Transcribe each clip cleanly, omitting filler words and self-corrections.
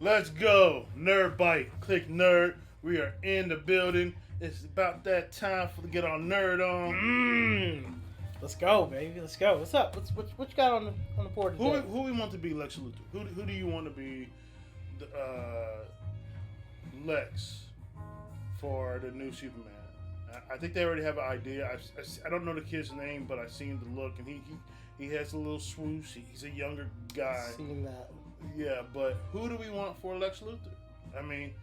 Let's go. Nerd Bite. Cliq Nerd. We are in the building. It's about that time to get our nerd on. Let's go, baby. Let's go. What's up? What you got on the board today? Who we want to be Lex Luthor? Who do you want to be Lex for the new Superman? I think they already have an idea. I don't know the kid's name, but I've seen the look, and he has a little swoosh. He's a younger guy. Seen that. Yeah, but who do we want for Lex Luthor? I mean,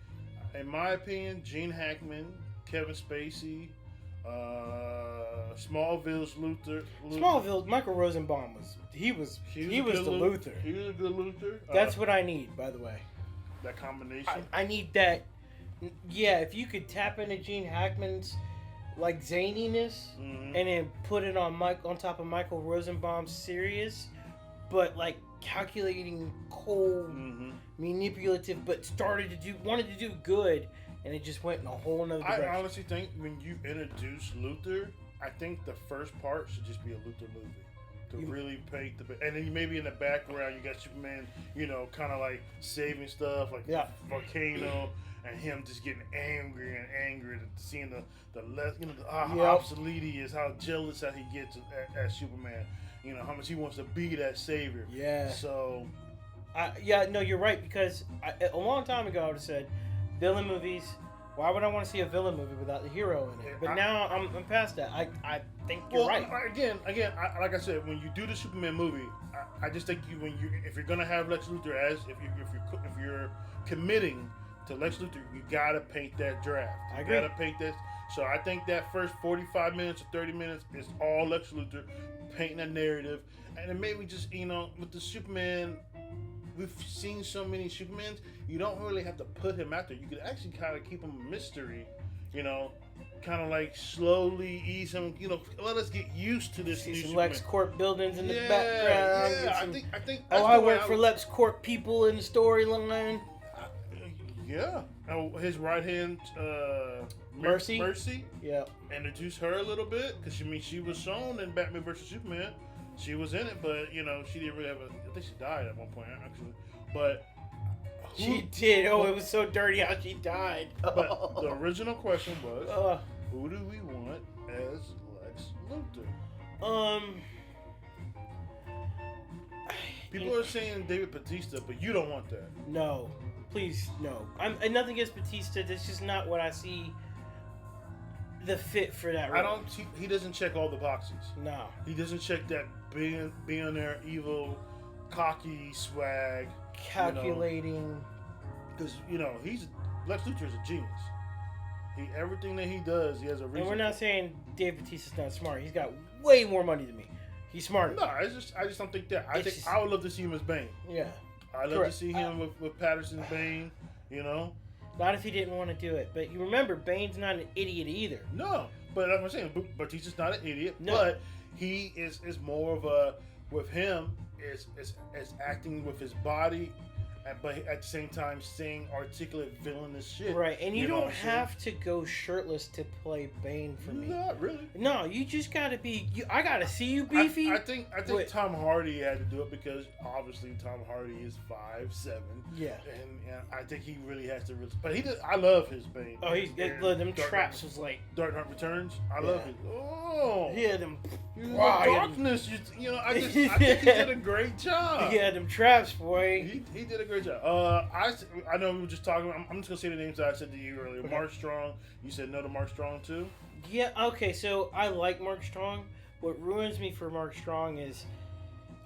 in my opinion, Gene Hackman, Kevin Spacey, Smallville's Luthor. Smallville, Michael Rosenbaum was the Luthor. He was a good Luthor. That's what I need, by the way. That combination. I need that. Yeah, if you could tap into Gene Hackman's like zaniness and then put it on top of Michael Rosenbaum's serious, but like calculating, cold, manipulative, but wanted to do good, and it just went in a whole nother direction. I honestly think when you introduce Luthor, I think the first part should just be a Luthor movie. To really paint and then maybe in the background you got Superman, kind of like saving stuff, like Volcano, and him just getting angry and angry, seeing how obsolete he is, how jealous that he gets at Superman. How much he wants to be that savior. Yeah. So. You're right, because a long time ago I would have said villain movies. Why would I want to see a villain movie without the hero in it? But now I'm past that. I think you're right. Again, like I said, when you do the Superman movie, I just think if you're gonna have Lex Luthor if you're committing to Lex Luthor, you gotta paint that draft. I agree. You gotta paint that. So I think that first 45 minutes or 30 minutes is all Lex Luthor painting a narrative, and then maybe just with the Superman. We've seen so many Supermans, you don't really have to put him out there. You could actually kind of keep him a mystery, kind of like slowly ease him, let us get used to this. See some LexCorp buildings in the background. Yeah, I think. I work for LexCorp people in the storyline. Yeah. His right hand, Mercy. Yeah. Introduce her a little bit, because she was shown in Batman vs Superman. She was in it, but she didn't really have I think she died at one point actually. But she did. Oh, it was so dirty how she died. But the original question was, who do we want as Lex Luthor? People are saying David Bautista, but you don't want that. No, please no. I'm nothing against Bautista. That's just not what I see. The fit for that role. He doesn't check all the boxes. No. He doesn't check that being there, evil, cocky swag. Calculating. Because, Lex Luthor is a genius. Everything that he does, he has a reason. And we're not saying Dave Bautista's not smart. He's got way more money than me. He's smarter. No, I just don't think that. I would love to see him as Bane. Yeah. I'd love to see him with Patterson's Bane, Not if he didn't want to do it. But you remember, Bane's not an idiot either. No, but that's what I'm saying. Bautista's not an idiot. No. But he is more of a, with him, is acting with his body, but at the same time saying articulate villainous shit. Right, and you don't have to go shirtless to play Bane for me. Not really. No, you just gotta be. I gotta see you beefy. I think Tom Hardy had to do it because obviously Tom Hardy is 5'7". Yeah. And I think he really has to. But I love his Bane. Oh, them traps was like Dark Knight Returns. I love it. Oh. Yeah, them. Darkness. I think he did a great job. Yeah, them traps, boy. He did a great job. I know we were just talking. I'm just gonna say the names that I said to you earlier. Okay. Mark Strong. You said no to Mark Strong too. Yeah. Okay. So I like Mark Strong. What ruins me for Mark Strong is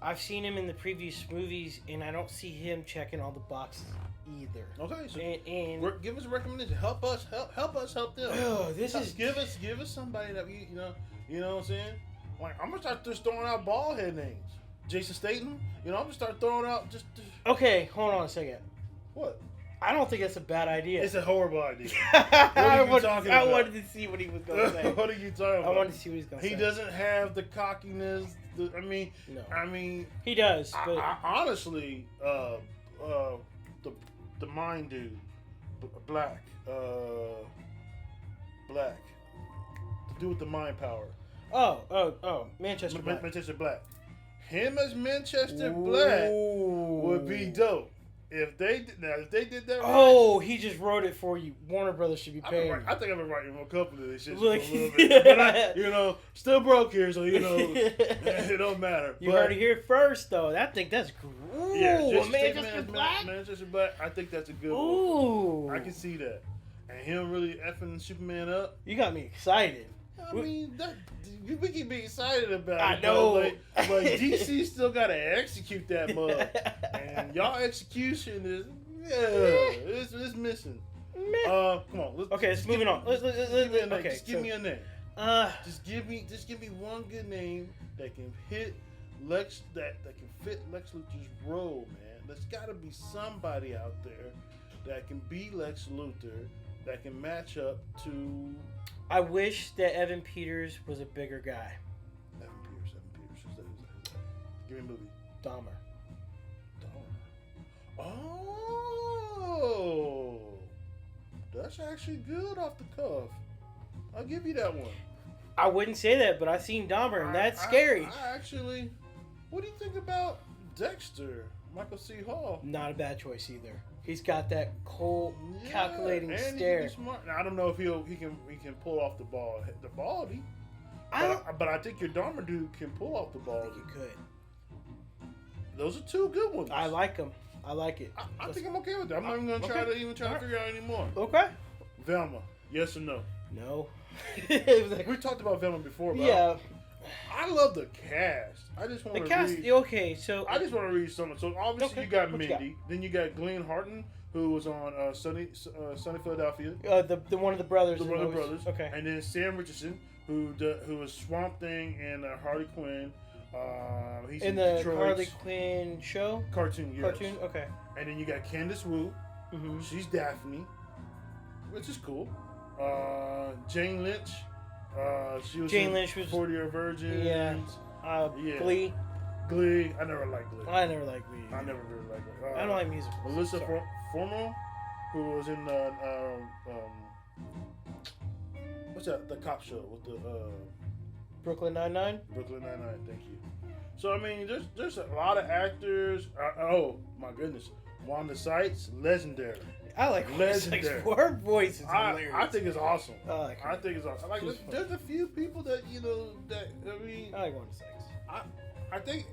I've seen him in the previous movies, and I don't see him checking all the boxes either. Okay. So and give us a recommendation. Help us help them. Oh, give us somebody that you know what I'm saying. Like, I'm gonna start just throwing out bald head names. Jason Statham. I'm gonna start throwing out just. Okay, hold on a second. What? I don't think that's a bad idea. It's a horrible idea. What are you talking about? I wanted to see what he was going to say. What are you talking about? I wanted to see what he was going to say. He doesn't have the cockiness. No. I mean, he does. But honestly, the mind dude, Black, the dude with the mind power. Oh, Manchester Black. Manchester Black. Him as Manchester Black would be dope. if they did that, oh, he just wrote it for you. Warner Brothers should be paying. I think I've been writing a couple of these shit Look. for a little bit, but still broke here, so it don't matter. You heard it here first, though. I think that's cool. Yeah, Manchester Black. Manchester Black. I think that's a good Ooh, one. I can see that, and him really effing Superman up. You got me excited. I mean, we can be excited about it. I know. But DC still got to execute that mug. And y'all execution is, it's missing. Come on. Let's moving on. Just give me a name. Just give me one good name that can hit Lex, that can fit Lex Luthor's role, man. There's got to be somebody out there that can be Lex Luthor, that can match up to... I wish that Evan Peters was a bigger guy. Evan Peters. Who's that? Give me a movie. Dahmer. Oh, that's actually good off the cuff. I'll give you that one. I wouldn't say that, but I've seen Dahmer, and that's scary. I actually, what do you think about Dexter? Michael C. Hall. Not a bad choice either. He's got that cold, calculating and stare. He can be smart. Now, I don't know if he can pull off the ball. The baldy. But I think your Dahmer dude can pull off the ball. I think you could. Those are two good ones. I like them. I like it. I think I'm okay with that. I'm not even gonna try to figure out anymore. Okay. Velma, yes or no? No. We talked about Velma before, but yeah. I love the cast. I just want to read. Okay, so I just want to read something. So obviously you got what Mindy, then you got Glenn Harton, who was on Sunny Philadelphia. The one of the brothers. The one of the brothers. Okay. And then Sam Richardson, who was Swamp Thing and Harley Quinn. He's in the Detroit's Harley Quinn show. Cartoon. Yes. Cartoon. Okay. And then you got Candace Wu. Mm-hmm. She's Daphne, which is cool. Jane Lynch. She was Jane Lynch was 40-Year Virgin. Yeah. Glee. Glee. I never liked Glee. I never liked Glee. I never really liked it. I don't like music. Melissa Formo, who was in what's that? The cop show with the Brooklyn Nine-Nine. Brooklyn Nine-Nine. Thank you. So I mean, there's a lot of actors. Oh my goodness, Wanda Sykes, legendary. I like legendary. Her voice is hilarious. I think it's awesome. I think it's awesome. Like there's a few people that that I mean. I like Wanda Sykes. I think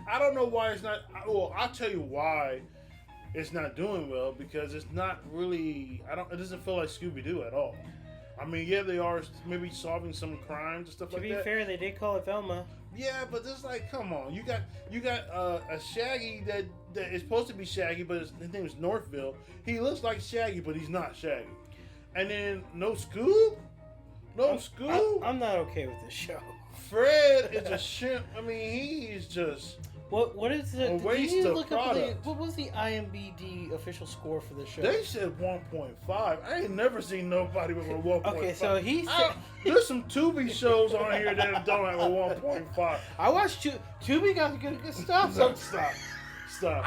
I don't know why it's not. Well, I'll tell you why it's not doing well, because it's not really. It doesn't feel like Scooby-Doo at all. I mean, yeah, they are maybe solving some crimes and stuff like that. To be fair, they did call it Velma. Yeah, but it's like, come on, you got a Shaggy that is supposed to be Shaggy, but his name is Northville. He looks like Shaggy, but he's not Shaggy. And then no Scoob. I'm not okay with this show. Fred is a shimp. I mean, he's just what is the a waste of product. What was the IMDb official score for this show? They said 1.5. I ain't never seen nobody with a 1.5. Okay, so there's some Tubi shows on here that don't have a 1.5. I watched Tubi got good stuff. Stop,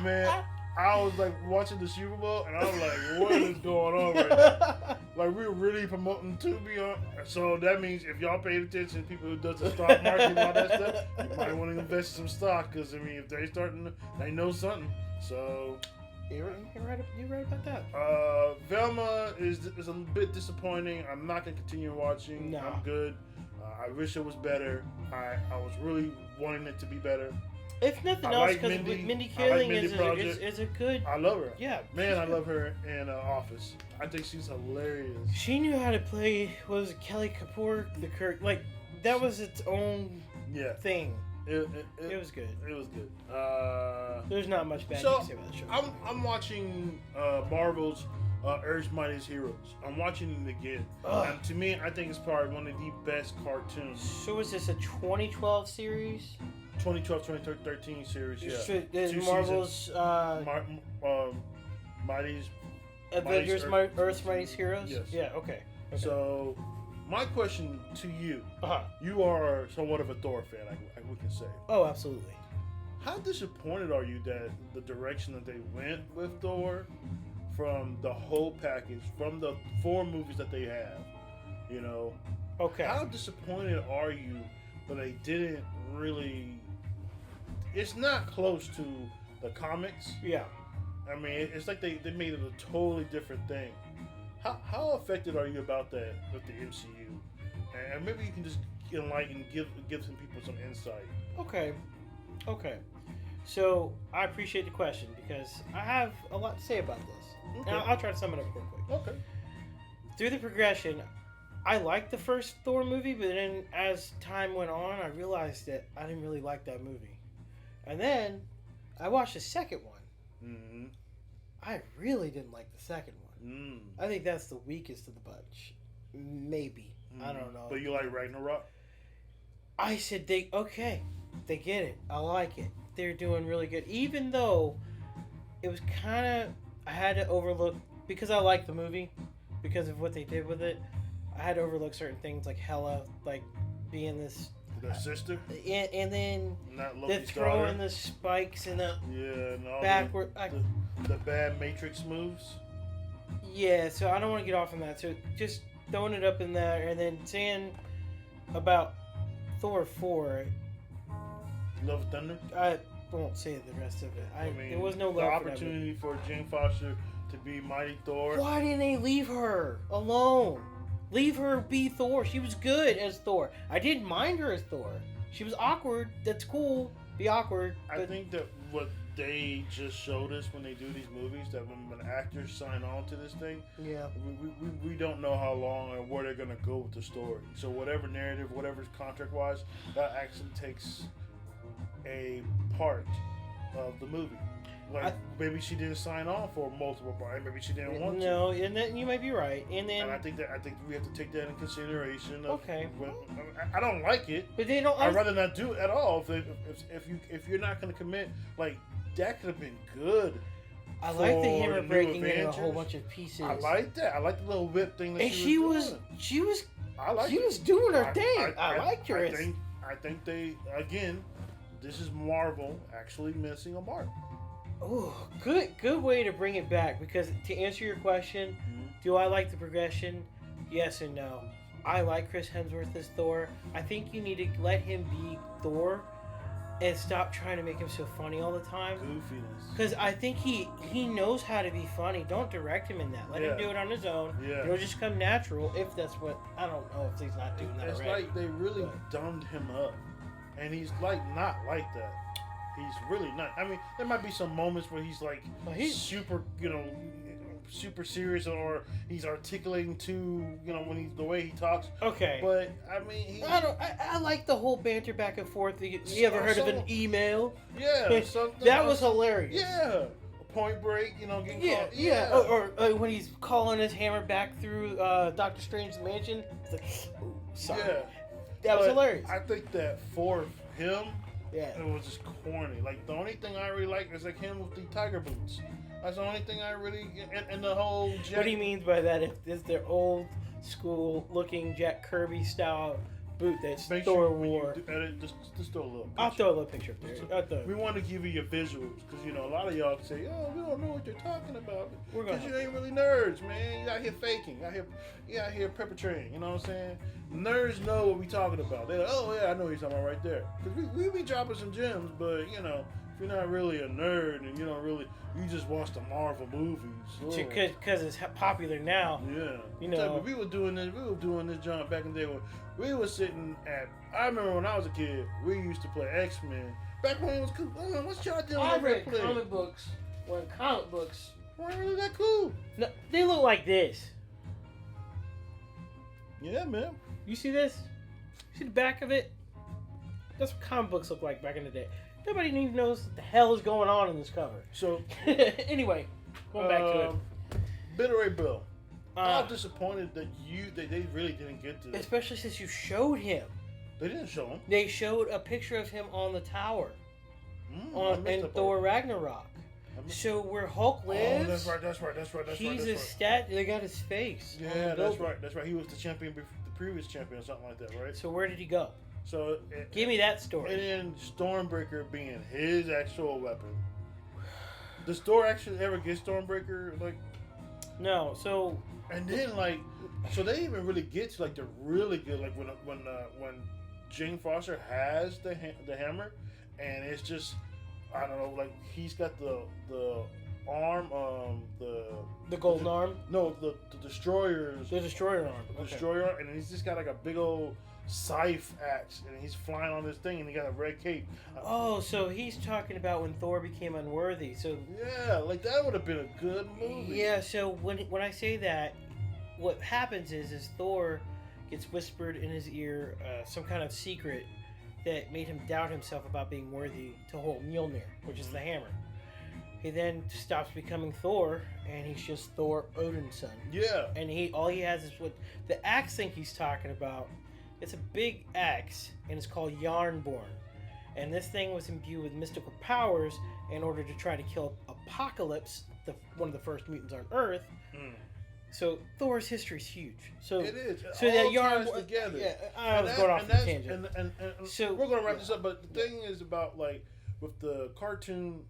man. I was like watching the Super Bowl, and I was like, "What is going on right now?" Like, we're really promoting Tubi on, so that means if y'all paid attention, people who does the stock market and all that stuff, you might want to invest in some stock, because I mean, if they know something. So you're right about that. Velma is a bit disappointing. I'm not gonna continue watching. No. I'm good. I wish it was better. I was really wanting it to be better. If nothing else, because Mindy Kaling is a good. I love her. Yeah, man, I love her in Office. I think she's hilarious. She knew how to play. Was it Kelly Kapoor? Like that was its own thing. It was good. It was good. There's not much bad to say about the show. I'm watching Marvel's Earth's Mightiest Heroes. I'm watching it again. And to me, I think it's probably one of the best cartoons. So was this a 2012 series? 2012, 2013 series, yeah. Is Marvel's Mighty's Avengers Earth's Mightiest Heroes? Yes. Yeah, okay. So, my question to you, you are somewhat of a Thor fan, we can say. Oh, absolutely. How disappointed are you that the direction that they went with Thor, from the whole package, from the 4 movies that they have, you know? Okay. How disappointed are you that they didn't really... It's not close to the comics. Yeah. I mean, it's like they made it a totally different thing. How affected are you about that with the MCU? And maybe you can just enlighten, give some people some insight. Okay. So I appreciate the question because I have a lot to say about this. Okay. Now I'll try to sum it up real quick. Okay. Through the progression, I liked the first Thor movie, but then as time went on, I realized that I didn't really like that movie. And then I watched the second one. Mm-hmm. I really didn't like the second one. I think that's the weakest of the bunch. Maybe. I don't know. But you like Ragnarok? I said they get it. I like it. They're doing really good. Even though it was kind of, I had to overlook, because I like the movie, because of what they did with it, I had to overlook certain things like Hela, like being this... Their sister? And then they're throwing the spikes and the backward... The bad Matrix moves? Yeah, so I don't want to get off on that. So just throwing it up in there and then saying about Thor 4... Love and Thunder? I won't say the rest of it. I mean, there was no love the opportunity for Jane Foster to be Mighty Thor. Why didn't they leave her alone? Leave her be Thor. She was good as Thor. I didn't mind her as Thor. She was awkward. That's cool. Be awkward. I think that what they just showed us when they do these movies, that when actors sign on to this thing, we don't know how long or where they're going to go with the story. So whatever narrative, whatever's contract-wise, that actually takes a part of the movie. Like maybe she didn't sign on for multiple parts. Maybe she didn't want to. No, and then you might be right. And I think we have to take that in consideration. I don't like it, but they don't. I'd rather not do it at all. If you're not going to commit, like that could have been good. I like the hammer breaking into a whole bunch of pieces. I like that. I like the little whip thing that she was doing her thing. I liked her. I think they again. This is Marvel actually missing a mark. Oh, good way to bring it back, because to answer your question, do I like the progression? Yes and no. I like Chris Hemsworth as Thor. I think you need to let him be Thor and stop trying to make him so funny all the time. Goofiness. Because I think he knows how to be funny. Don't direct him in that. Let him do it on his own. Yeah. It'll just come natural if that's what... I don't know if he's not doing that already. It's like they really dumbed him up. And he's like not like that. He's really not. I mean, there might be some moments where he's like super, super serious, or he's articulating too, when the way he talks. Okay. But I mean, I like the whole banter back and forth. You ever heard of an email? Yeah. That was hilarious. Yeah. Point Break, getting caught. Yeah. Or when he's calling his hammer back through Doctor Strange's mansion. It's like, ooh, sorry. Yeah. That was hilarious. I think that for him, it was just corny. Like, the only thing I really like is like him with the tiger boots. That's the only thing I really... And the whole... What he means by that is their old school looking Jack Kirby style boot that Thor wore. Just throw a little picture. I'll throw a little picture up there. We want to give you your visuals, because a lot of y'all say, "Oh, we don't know what you're talking about," because you ain't really nerds, man. You out here faking, you out here perpetrating. You know what I'm saying? Nerds know what we talking about. They're like, "Oh yeah, I know what you're talking about right there." Because we be dropping some gems, but if you're not really a nerd and you just watch the Marvel movies. Because it's popular now. Yeah. But we were doing this jump back in the day when we were sitting at... I remember when I was a kid, we used to play X-Men. Back when it was cool. What's y'all doing? I read comic books when comic books weren't really that cool. No, they look like this. Yeah, man. You see this? See the back of it? That's what comic books look like back in the day. Nobody even knows what the hell is going on in this cover. So, anyway, going back to it. Bitter Ray Bill. I'm disappointed that they really didn't get to this. Especially since you showed him. They didn't show him. They showed a picture of him on the tower. In Thor Ragnarok. So where Hulk lives. Oh, that's right. He's a statue. They got his face. Yeah, that's right. He was the champion, the previous champion, or something like that, right? So where did he go? So give me that story. And then Stormbreaker being his actual weapon. Does Thor actually ever get Stormbreaker? Like, no. So and then so they even really get to the really good when Jane Foster has the hammer, and it's just I don't know, he's got the arm, the golden arm. No, the destroyers. The destroyer arm. The destroyer arm, and he's just got like a big old scythe axe, and he's flying on this thing, and he got a red cape. Oh, so he's talking about when Thor became unworthy. So yeah, like that would have been a good movie. Yeah. So when I say that, what happens is Thor gets whispered in his ear some kind of secret that made him doubt himself about being worthy to hold Mjolnir, which is the hammer. He then stops becoming Thor, and he's just Thor Odin's son. Yeah. And all he has is what the axe thing he's talking about. It's a big axe, and it's called Yarnborn. And this thing was imbued with mystical powers in order to try to kill Apocalypse, one of the first mutants on Earth. Mm. So Thor's history is huge. So it is. So that Yarnborn together. Yeah, I was going off the tangent. And so we're going to wrap this up. But the thing is about like with the cartoon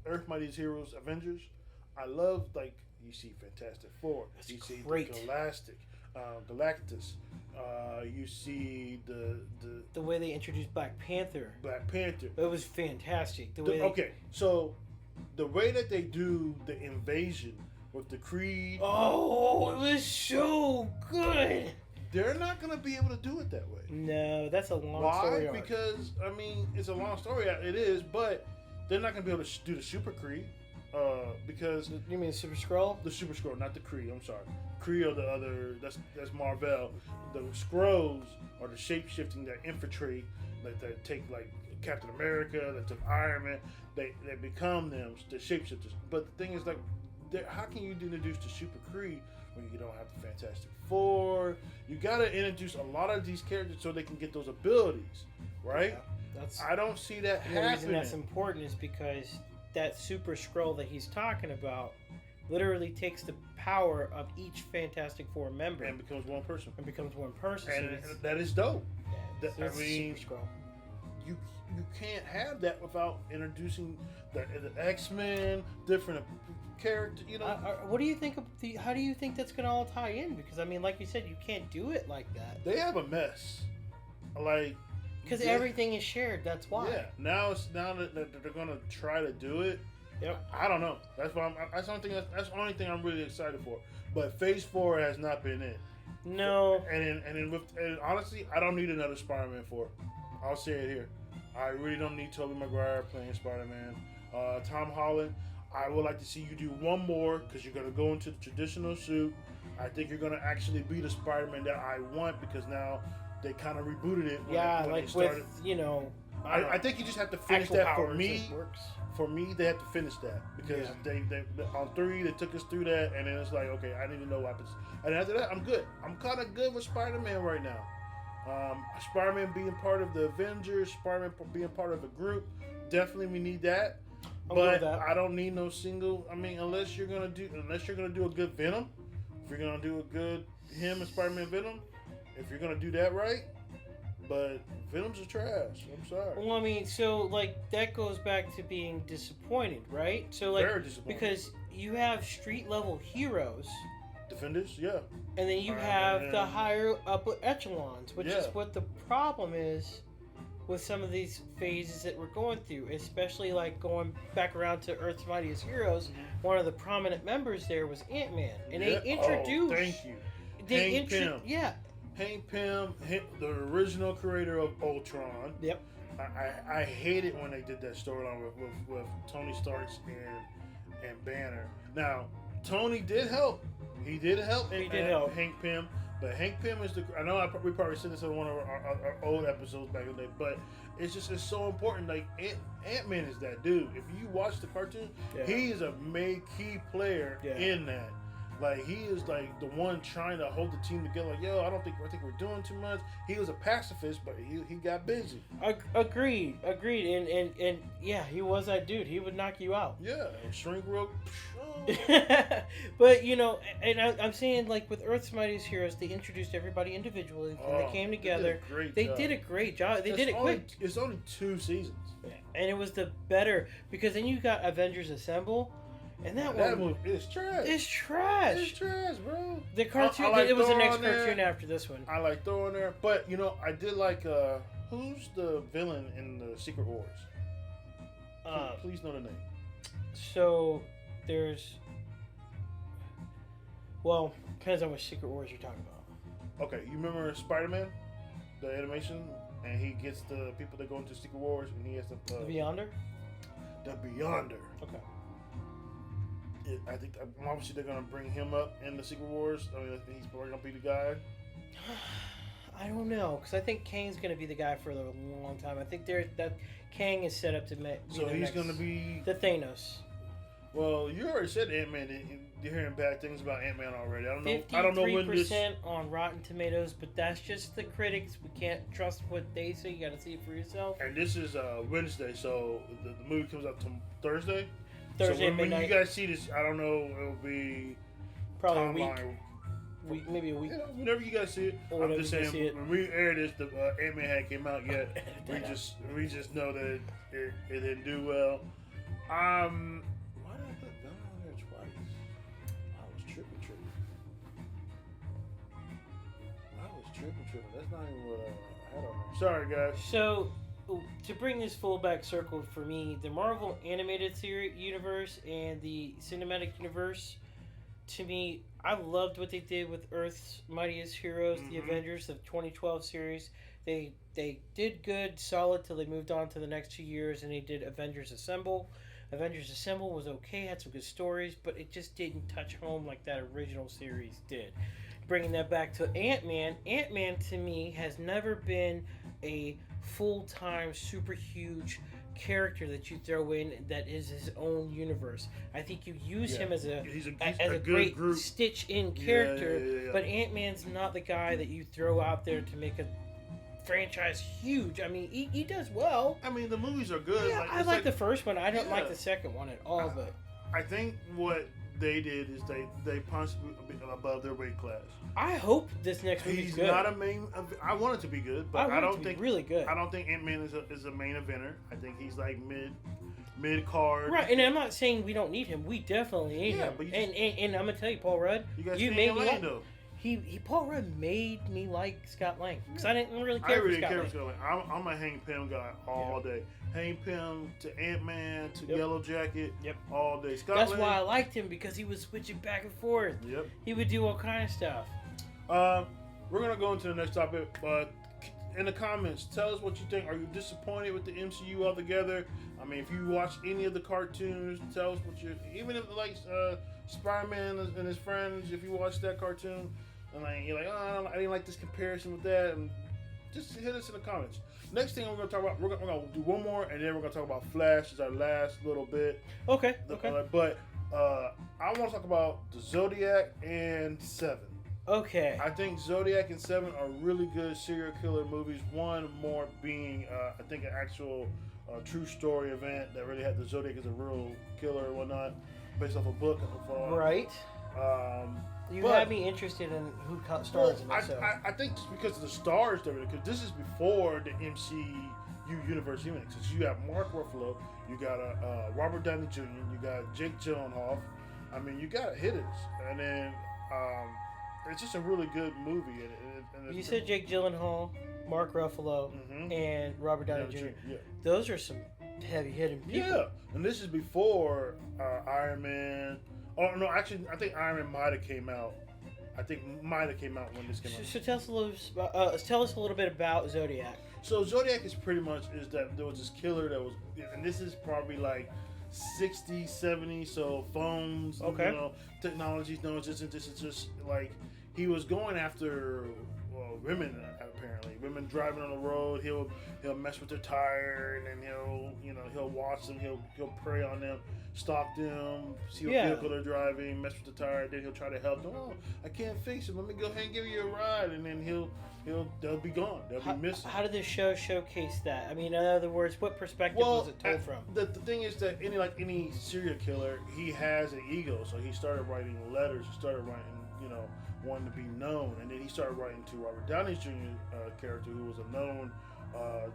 Earth Mightiest Heroes Avengers, I love like you see Fantastic Four, you see Galactus. You see the way they introduced Black Panther. It was fantastic. So the way that they do the invasion with the Creed. Oh, it was so good. They're not gonna be able to do it that way. No, that's a long story. Why? Because I mean, it's a long story. It is, but they're not gonna be able to do the Super Creed. Because you mean the Super Skrull? The Super Skrull, not the Kree. I'm sorry. Kree are the other. That's Marvel. The Skrulls are the shape shifting that infiltrate, like that take like Captain America, that took Iron Man. They become them, the shapeshifters. But the thing is, like, how can you introduce the Super Kree when you don't have the Fantastic Four? You gotta introduce a lot of these characters so they can get those abilities, right? Yeah, I don't see that happening. The reason that's important is because that Super Skrull that he's talking about literally takes the power of each Fantastic Four member and becomes one person. And so that is dope. Yeah, I mean, Super Skrull. You can't have that without introducing the X-Men, different characters. You know, what do you think of how do you think that's going to all tie in? Because I mean, like you said, you can't do it like that. They have a mess, like. Because everything is shared. That's why. Yeah. Now that they're gonna try to do it. Yep. I don't know. That's the only thing I'm really excited for. But Phase 4 has not been in. No. And honestly, I don't need another Spider-Man 4. I'll say it here. I really don't need Tobey Maguire playing Spider-Man. Tom Holland, I would like to see you do one more because you're gonna go into the traditional suit. I think you're gonna actually be the Spider-Man that I want because now. They kind of rebooted it. When they started. With I think you just have to finish that for me. For me, they have to finish that because they on 3 they took us through that, and then it's like okay, I need to know what happens. And after that, I'm good. I'm kind of good with Spider-Man right now. Spider-Man being part of the Avengers, Spider-Man being part of a group, definitely we need that. But I don't need no single. I mean, unless you're gonna do a good Venom, if you're gonna do a good him and Spider-Man Venom. If you're gonna do that right, but Venom's are trash. I'm sorry. Well, I mean, so like that goes back to being disappointed, right? So like very disappointed because you have street level heroes, Defenders, yeah, and then you have the higher upper echelons, which is what the problem is with some of these phases that we're going through, especially like going back around to Earth's Mightiest Heroes. Mm-hmm. One of the prominent members there was Antman, and they introduced. Oh, thank you. Hank Pym. Yeah. Hank Pym, the original creator of Ultron. Yep. I hate it when they did that storyline with Tony Stark and Banner. Now, Tony did help. He did help. Hank Pym. But Hank Pym is we probably said this on one of our old episodes back in the day, but it's so important. Like, Ant-Man is that dude. If you watch the cartoon, he is a key player in that. Like, he is like the one trying to hold the team together. Like, I think we're doing too much. He was a pacifist, but he got busy. Agreed. And yeah, he was that dude. He would knock you out. Yeah, shrink real. But and I'm saying like with Earth's Mightiest Heroes, they introduced everybody individually and they came together. They did a great job. They did it quick. It's only 2 seasons. Yeah. And it was the better because then you got Avengers Assemble. And that one is trash. It's trash. It's trash, bro. The cartoon. It was the next cartoon after this one. I like Thor in there, but I did like who's the villain in the Secret Wars? Please know the name. So there's. Well, depends on which Secret Wars you're talking about. Okay, you remember Spider-Man, the animation, and he gets the people that go into Secret Wars, and he has to. The Beyonder. The Beyonder. Okay. I think obviously they're gonna bring him up in the Secret Wars. I mean, he's probably gonna be the guy. I don't know, because I think Kang's gonna be the guy for a long time. I think that Kang is set up to be So he's gonna be the Thanos. Well, you already said Ant-Man. You're hearing bad things about Ant-Man already. I don't know when this. 53% on Rotten Tomatoes, but that's just the critics. We can't trust what they say. You got to see it for yourself. And this is Wednesday, so the movie comes out Thursday. Thursday so when you guys see this, I don't know. It'll be probably a week, maybe a week. You know, whenever you guys see it. Or I'm just saying, when we air this, the Ant-Man hadn't came out yet. we just know that it didn't do well. Why did I put Velma on there twice? I was tripping. That's not even what I had on there. Sorry, guys. So, to bring this full back circle for me, the Marvel animated series universe and the cinematic universe, to me, I loved what they did with Earth's Mightiest Heroes, the Avengers of 2012 series. They did good, solid, till they moved on to the next 2 years, and they did Avengers Assemble. Avengers Assemble was okay, had some good stories, but it just didn't touch home like that original series did. Bringing that back to Ant-Man, Ant-Man to me has never been a full-time, super huge character that you throw in that is his own universe. I think you use him as a great group. stitch-in character, but Ant-Man's not the guy that you throw out there to make a franchise huge. I mean, he does well. I mean, the movies are good. Yeah, I like the first one. I don't like the second one at all, but I think what they did is they punched a bit above their weight class. I hope this next movie's He's good. not a main. I want it to be good, but I don't think really good. I don't think Ant-Man is a main eventer. I think he's like mid card. Right, and I'm not saying we don't need him. We definitely need him. But and I'm gonna tell you, Paul Rudd. You made me like Paul Rudd made me like Scott Lang because I didn't really care for Scott Lang. I'm a Hank Pym guy all day. Hank Pym to Ant-Man to Yellow Jacket. All day. That's why I liked him, because he was switching back and forth. He would do all kind of stuff. We're gonna go into the next topic, but in the comments, tell us what you think. Are you disappointed with the MCU altogether? I mean, if you watch any of the cartoons, tell us what you. Even if like Spider-Man and his friends, if you watch that cartoon, and like you're like, oh, I didn't like this comparison with that, and just hit us in the comments. Next thing we're gonna talk about, we're gonna do one more, and then we're gonna talk about Flash as our last little bit. Okay. But I want to talk about the Zodiac and Seven. Okay. I think Zodiac and Seven are really good serial killer movies. One more being, I think, an actual true story event that really had the Zodiac as a real killer and whatnot, based off a book. Right. You had me interested in who stars in it. I think just because of the stars, because this is before the MCU universe even exists. You got Mark Ruffalo, you got Robert Downey Jr., you got Jake Gyllenhaal. I mean, you got hitters, and then it's just a really good movie. And you said Jake Gyllenhaal, Mark Ruffalo, and Robert Downey Jr. Yeah. Those are some heavy hitting people. Yeah, and this is before Iron Man. Oh no, actually, I think Iron Man might have came out. When this came out. So tell us a little bit about Zodiac. So Zodiac is pretty much that there was this killer that was, and this is probably like 60, 70. So phones, technologies. No, this is just like he was going after women. Apparently, women driving on the road. He'll mess with their tire, and then he'll watch them. He'll prey on them, stalk them, see what vehicle they're driving, mess with the tire. Then he'll try to help them. Oh, I can't fix it. Let me go ahead and give you a ride, and then they'll be gone. They'll be missing. How did this show showcase that? I mean, in other words, what perspective was it told from? The thing is that any serial killer, he has an ego. So he started writing letters. He started writing, wanting to be known, and then he started writing to Robert Downey Jr. Character, who was a known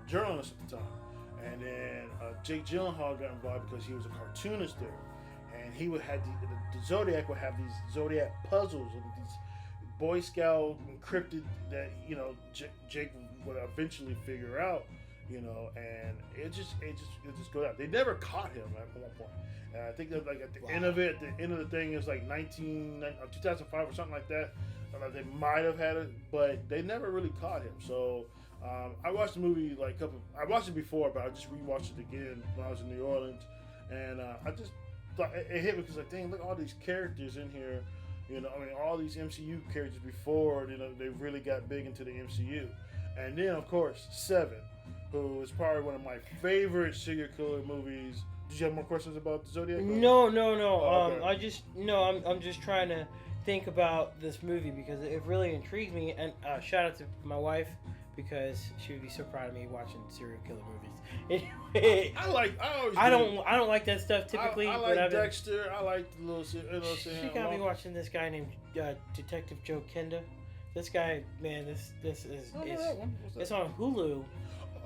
journalist at the time, and then Jake Gyllenhaal got involved because he was a cartoonist there, and he would have the Zodiac would have these Zodiac puzzles and these Boy Scout encrypted that Jake would eventually figure out, you know, and it just goes out. They never caught him at one point. And I think that like at the end of it, the end of the thing is like 2005 or something like that. They might have had it, but they never really caught him. So I watched the movie I watched it before, but I just rewatched it again when I was in New Orleans, and I just thought it hit me because like, dang, look at all these characters in here. You know, I mean, all these MCU characters before, you know, they really got big into the MCU, and then of course Seven, who is probably one of my favorite serial killer movies. Did you have more questions about the Zodiac? No. Oh, okay. I'm just trying to think about this movie because it really intrigues me. And shout out to my wife because she would be so proud of me watching serial killer movies. Anyway, I don't like that stuff typically. I like Dexter. I like the little. She got me watching this guy named Detective Joe Kenda. This guy, man, this is it's on Hulu.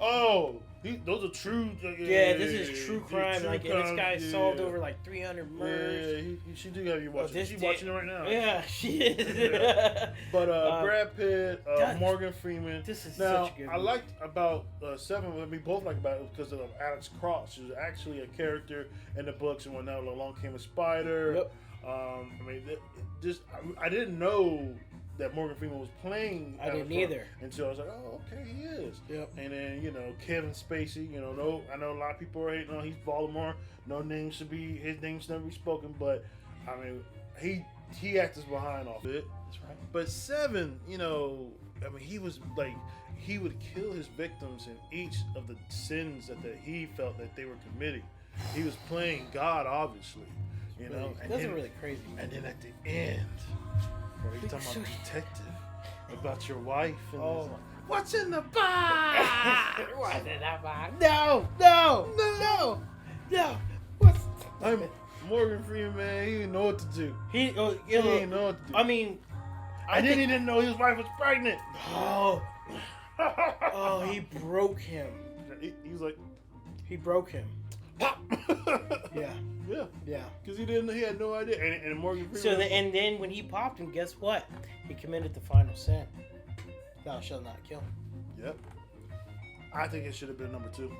Oh, those are true. Yeah, this is true crime. True crime, this guy solved over like 300 murders. Yeah, she do have you watching. She's watching it right now. Yeah, she is. But Brad Pitt, Morgan Freeman. This is now, such a good I liked about Seven. What we both liked about it because of Alex Cross. She was actually a character in the books, and when now along came a spider. Yep. I mean, I didn't know that Morgan Freeman was playing. I didn't either. Until I was like, oh, okay, he is. Yep. And then, you know, Kevin Spacey, you know, I know a lot of people are hating on he's Voldemort. His name should never be spoken, but I mean, he acts behind all of it. That's right. But Seven, you know, I mean, he was like, he would kill his victims in each of the sins that he felt that they were committing. He was playing God, obviously, you know. That's really crazy. And then at the end, where he's talking about detective, about your wife. And what's in the box? What's in the box? No. What's? I'm Morgan Freeman, man. He didn't know what to do. He didn't know what to do. I mean, he didn't know his wife was pregnant. Oh, he broke him. He's like, he broke him. Pop. Yeah. Because he had no idea. And Morgan Freeman. So and then when he popped him, guess what? He committed the final sin. Thou shalt not kill. Yep. I think it should have been number 2.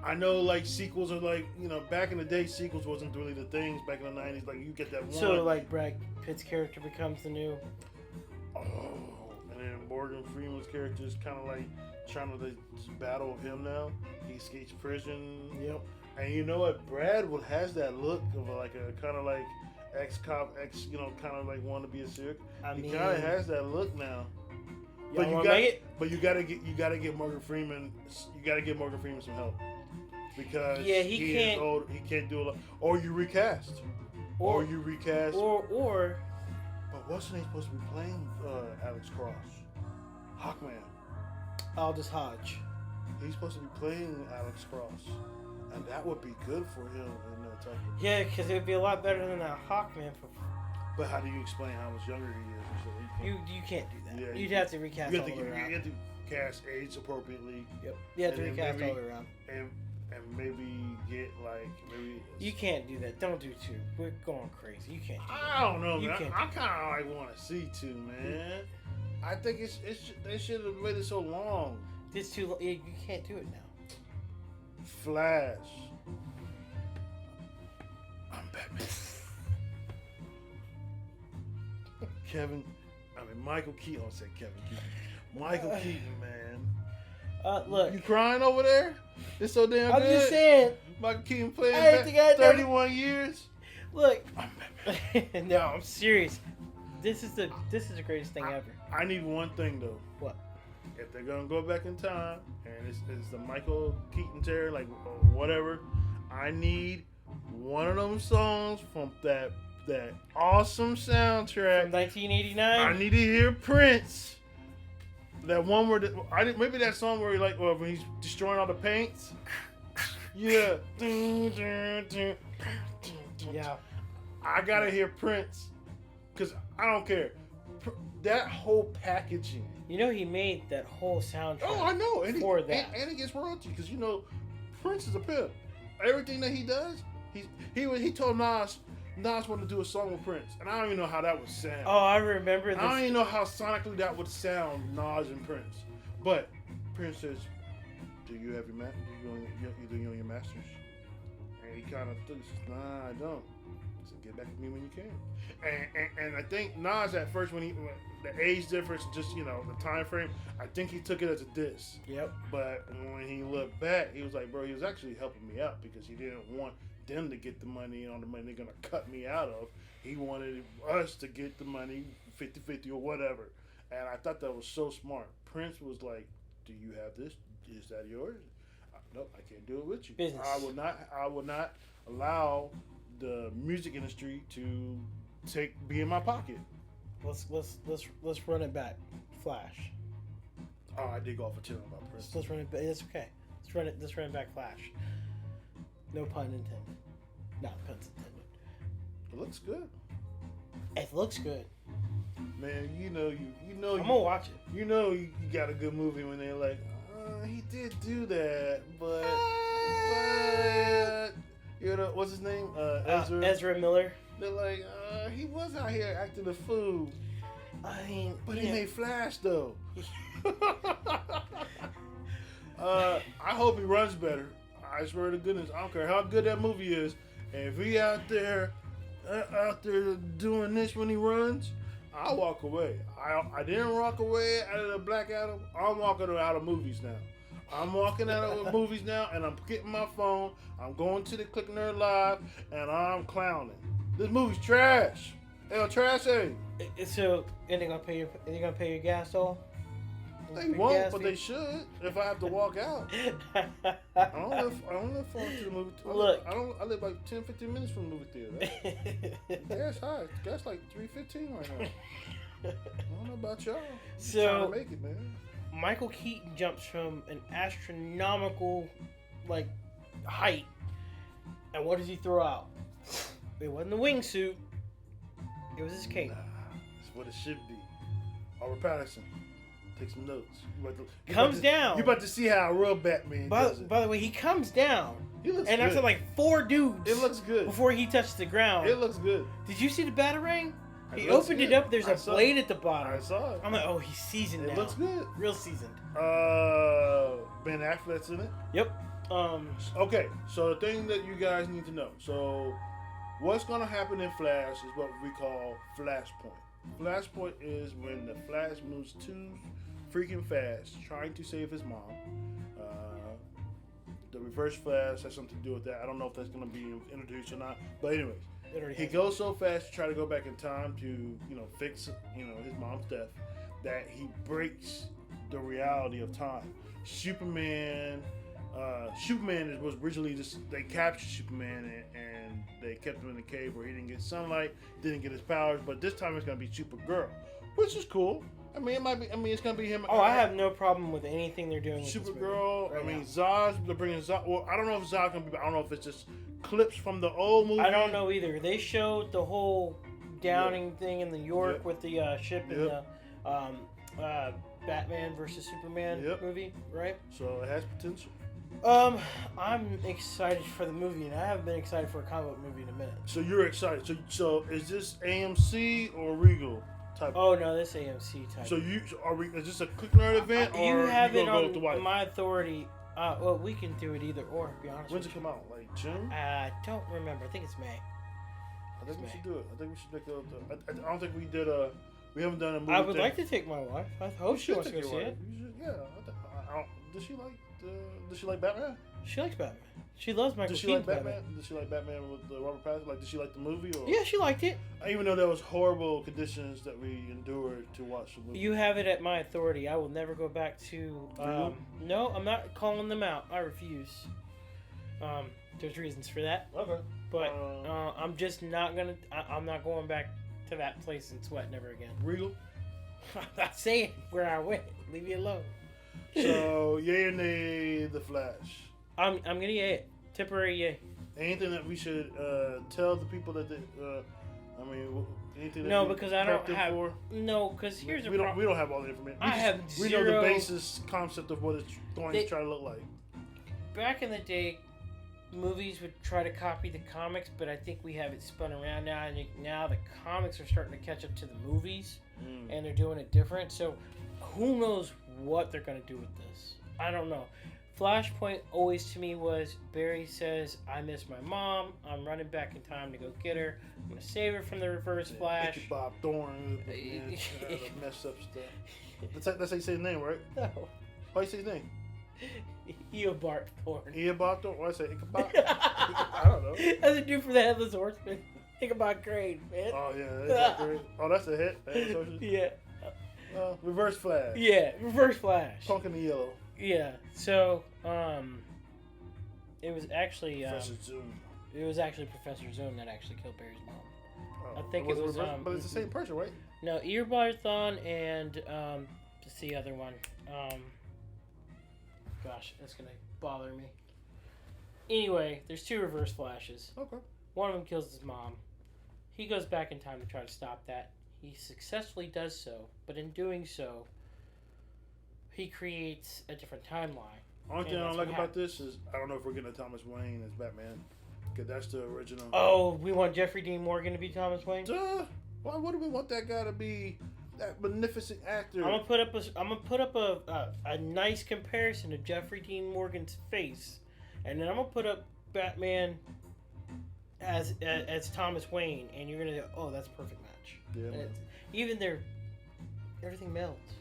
I know like sequels are like, you know, back in the day sequels wasn't really the things back in the 90s. Like you get that one. So like Brad Pitt's character becomes the new. Oh, and then Morgan Freeman's character is kind of like trying to just battle with him now. He escapes prison. Yep. And you know what? Brad has that look of like a kind of like ex-cop, you know, kind of like want to be a serial. He kind of has that look now. But you gotta get Morgan Freeman. You gotta give Morgan Freeman some help because he can't. Is old. He can't do a lot. Or you recast. Or you recast. Or. But what's the name supposed to be playing Alex Cross? Hawkman. Aldous Hodge. He's supposed to be playing Alex Cross, and that would be good for him in the type of. Yeah, because it would be a lot better than that Hawkman. But how do you explain how much younger he is? You can't do that. Yeah, you'd have to recast all the way around. You have to cast age appropriately. Yep. You have to recast all the way around. And maybe get like maybe. You can't do that. Don't do 2. We're going crazy. You can't. I don't know, man. I kind of like want to see 2, man. I think they should have made it so long. This too. You can't do it now. Flash. I'm Batman. Michael Keaton. I said Kevin Keaton. Michael Keaton, man. Look. You crying over there? It's so damn good. I'm just saying. Michael Keaton playing 31 years. Look. No, I'm serious. This is the greatest thing ever. I need one thing though. What? If they're gonna go back in time and it's the Michael Keaton terror, like whatever, I need one of them songs from that awesome soundtrack from 1989. I need to hear Prince. That one where maybe that song where when he's destroying all the paints. Yeah. Yeah. I gotta hear Prince, cause I don't care. That whole packaging. You know he made that whole soundtrack. Oh, I know. And that. And he gets royalty, cause you know Prince is a pimp. Everything that he does, he told Nas wanted to do a song with Prince, and I don't even know how that would sound. Oh, I remember this. I don't even know how sonically that would sound, Nas and Prince. But Prince says, do you have your you doing your masters? And he kind of says, nah, I don't. So get back at me when you can. And I think Nas at first when the age difference, just the time frame, I think he took it as a diss. Yep. But when he looked back, he was like, bro, he was actually helping me out because he didn't want them to get the money on the money they're gonna cut me out of. He wanted us to get the money 50-50 or whatever. And I thought that was so smart. Prince was like, do you have this? Is that yours? Nope, I can't do it with you. Business. I will not allow the music industry to be in my pocket. Let's run it back. Flash. Oh, I did go off a channel about Prince. Let's run it back. It's okay. Let's run it back. Flash. No pun intended. Not puns intended. It looks good. It looks good. Man, you I'm gonna watch it. You got a good movie when they're like, he did do that, but what's his name? Ezra Miller. They're like, he was out here acting a fool. I mean, but he made Flash though. I hope he runs better. I swear to goodness, I don't care how good that movie is. And if he out there doing this when he runs, I'll walk away. I didn't walk away out of the Black Adam. I'm walking out of movies now. I'm walking out of movies now, and I'm getting my phone. I'm going to the Cliq Nerd Live, and I'm clowning. This movie's trash. El Trashy. So, are they gonna pay your gas toll? They won't, but they should. If I have to walk out. I don't live far to the movie theater. Look, I live like 10-15 minutes from the movie theater. Gas high. Gas like $3.15 right now. I don't know about y'all. So, trying to make it, man. Michael Keaton jumps from an astronomical height, and what does he throw out? It wasn't the wingsuit. It was his cape. It's what it should be. Robert Pattinson. Take some notes. Comes down. You about to see how a real Batman does it. By the way, he comes down. He looks and good. after like 4 dudes. It looks good. Before he touched the ground. It looks good. Did you see the Batarang? He opened it up. There's a blade at the bottom. I saw it. I'm like, oh, he's seasoned now. It looks good. Real seasoned. Ben Affleck's in it. Yep. Okay, so the thing that you guys need to know. So, what's going to happen in Flash is what we call Flashpoint. Flashpoint is when the Flash moves too freaking fast, trying to save his mom. The Reverse Flash has something to do with that. I don't know if that's going to be introduced or not. But anyways, he goes so fast to try to go back in time to fix his mom's death that he breaks the reality of time. Superman was originally they captured Superman and they kept him in the cave where he didn't get sunlight, didn't get his powers, but this time it's gonna be Supergirl, which is cool. I mean, it might be. I mean, it's gonna be him. Oh, I have no problem with anything they're doing with Supergirl. Right now. Zod. They're bringing Zod. Well, I don't know if Zod gonna be. I don't know if it's just clips from the old movie. I don't know either. They showed the whole Downing thing in New York with the ship and the Batman versus Superman movie, right? So it has potential. I'm excited for the movie, and I haven't been excited for a comic book movie in a minute. So you're excited. So is this AMC or Regal type? Oh no, this AMC type. So is this a Cliq Nerd event, or you have you it gonna on go with the wife? my authority? Well, we can do it either or. To be honest. When's it come out? Like June? I don't remember. I think it's May. I think we should do it. I think we should make it. I don't think we did we haven't done a movie. I would like to take my wife. I hope she wants to go see it. Yeah. Does she like Batman? She likes Batman. She loves Michael Does she Keaton's like Batman? Does she like Batman with Robert Pattinson? Like, did she like the movie? Or? Yeah, she liked it. Even though there was horrible conditions that we endured to watch the movie. You have it at my authority. I will never go back to. No, I'm not calling them out. I refuse. There's reasons for that. Okay. But I'm just not gonna. I'm not going back to that place and sweat never again. Regal. I'm not saying where I went. Leave me alone. So, yay or nay, The Flash? I'm gonna yay it. Temporary yay. Anything that we should tell the people that anything that no, because I don't have. For? No, because here's a problem. We don't have all the information. We know the basis concept of what it's going to try to look like. Back in the day, movies would try to copy the comics, but I think we have it spun around now, and now the comics are starting to catch up to the movies, and they're doing it different. So, who knows what they're going to do with this? I don't know. Flashpoint always to me was Barry says, I miss my mom. I'm running back in time to go get her. I'm going to save her from the Reverse Flash. Bob Thorne. Messed up stuff. That's how you say his name, right? No. How you say his name? Eobard Thorne. Eobard Thorne? Why I say Ichabod? I don't know. That's a dude from the Headless Horseman. Ichabod Crane, man. Oh, yeah. That's great. Oh, that's a hit? Yeah. Reverse Flash. Yeah, Reverse Flash. Punk in the yellow. Yeah. So, it was actually Professor Zoom. It was actually Professor Zoom that actually killed Barry's mom. Oh, I think it was but it's the same person, right? No, Eobard Thawne and what's the other one? Gosh, that's gonna bother me. Anyway, there's 2 Reverse Flashes. Okay. One of them kills his mom. He goes back in time to try to stop that. He successfully does so, but in doing so, he creates a different timeline. Only thing I don't like about this is I don't know if we're getting a Thomas Wayne as Batman, because that's the original. Oh, we want Jeffrey Dean Morgan to be Thomas Wayne? Duh. Why would we want that guy to be that magnificent actor? I'm gonna put up a nice comparison of Jeffrey Dean Morgan's face, and then I'm gonna put up Batman as Thomas Wayne, and you're gonna go, oh, that's a perfect match. Yeah. Even everything melts.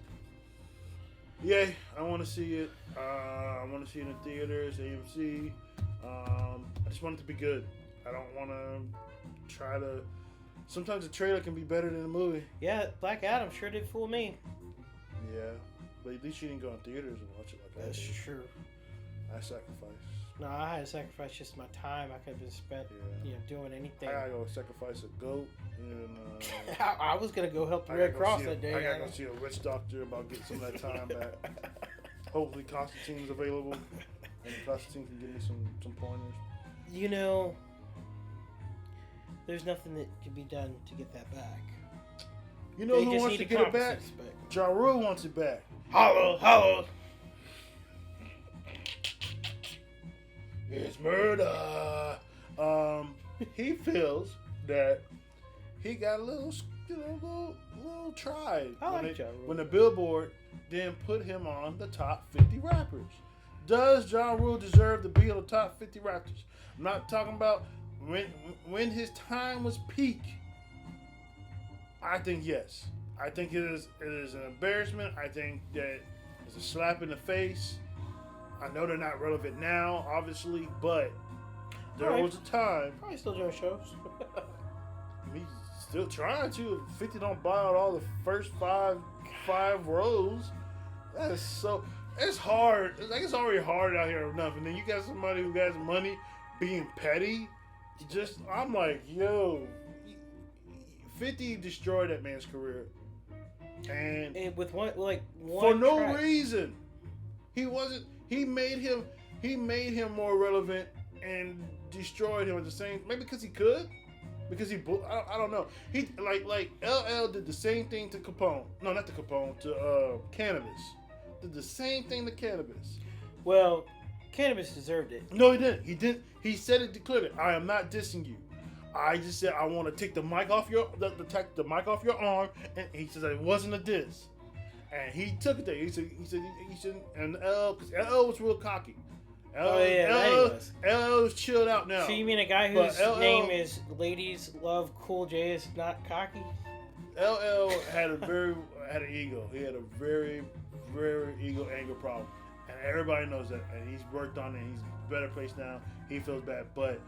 Yay! I want to see it. I want to see it in theaters, AMC. I just want it to be good. I don't want to try to. Sometimes a trailer can be better than a movie. Yeah, Black Adam sure did fool me. Yeah, but at least you didn't go in theaters and watch it like that. That's true. I sacrificed. No, I had to sacrifice just my time. I could have been spent, doing anything. I gotta go sacrifice a goat. And, I was gonna go help the Red Cross that day. I gotta go see a witch doctor about getting some of that time back. Hopefully, Constantine's available, and Constantine can give me some pointers. You know, there's nothing that can be done to get that back. You know who wants to get it back? Ja Rule wants it back. Hollow. It's murder. He feels that he got a little tried when the Billboard then put him on the top 50 rappers. Does Ja Rule deserve to be on the top 50 rappers? I'm not talking about when his time was peak. I think yes. I think it is an embarrassment. I think that it's a slap in the face. I know they're not relevant now, obviously, but there was a time. Probably still doing shows. He's still trying to. 50 don't buy out all the first five rows. That is so. It's hard. It's like it's already hard out here enough, and then you got somebody who has money being petty. I'm like, yo, 50 destroyed that man's career, and with one for no track. reason. He wasn't. He made him more relevant and destroyed him at the same. Maybe because he could, because I don't know. He like LL did the same thing to Capone. No, not to Capone. To Cannabis. Did the same thing to Cannabis. Well, Cannabis deserved it. No, he didn't. He didn't. He said it clearly. I am not dissing you. I just said I want to take the mic off your arm, and he says it wasn't a diss. And he took it there. He said, and because LL was real cocky. LL was chilled out now. So you mean a guy whose name is Ladies Love Cool J is not cocky? LL had an ego. He had a very, very anger problem, and everybody knows that. And he's worked on it. He's in a better place now. He feels bad, but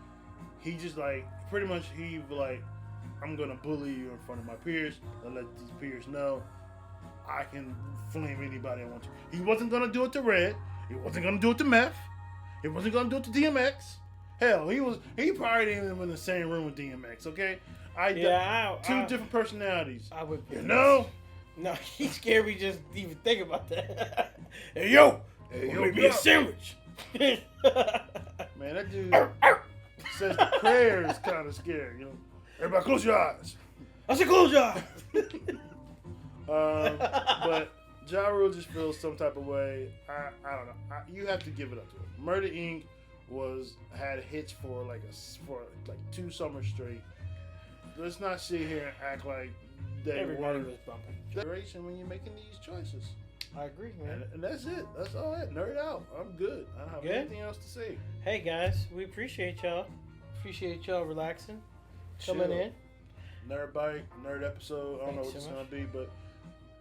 he just pretty much I'm gonna bully you in front of my peers and let these peers know I can flame anybody I want to. He wasn't gonna do it to Red. He wasn't gonna do it to Meth. He wasn't gonna do it to DMX. Hell, he probably didn't even in the same room with DMX. Okay, two different personalities. I would. No, he scared me just to even think about that. Hey yo, make me a sandwich. Man, that dude says the prayer is kind of scary. You know, everybody close your eyes. I said close your eyes. But Ja Rule just feels some type of way. I don't know. You have to give it up to him. Murder Inc. had hits for like 2 summers straight. Let's not sit here and act like they Everybody weren't. was bumping. Generation when you're making these choices. I agree, man. And that's it. That's all that. Nerd out. I'm good. I don't have Good? anything else to say. Hey guys, we appreciate y'all. Appreciate y'all relaxing, coming Chill. in. Nerd bite, nerd episode. I don't know Thanks what so it's much. gonna be, but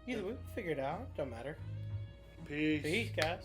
Either way, figure it out. Don't matter. peace. Peace, guys.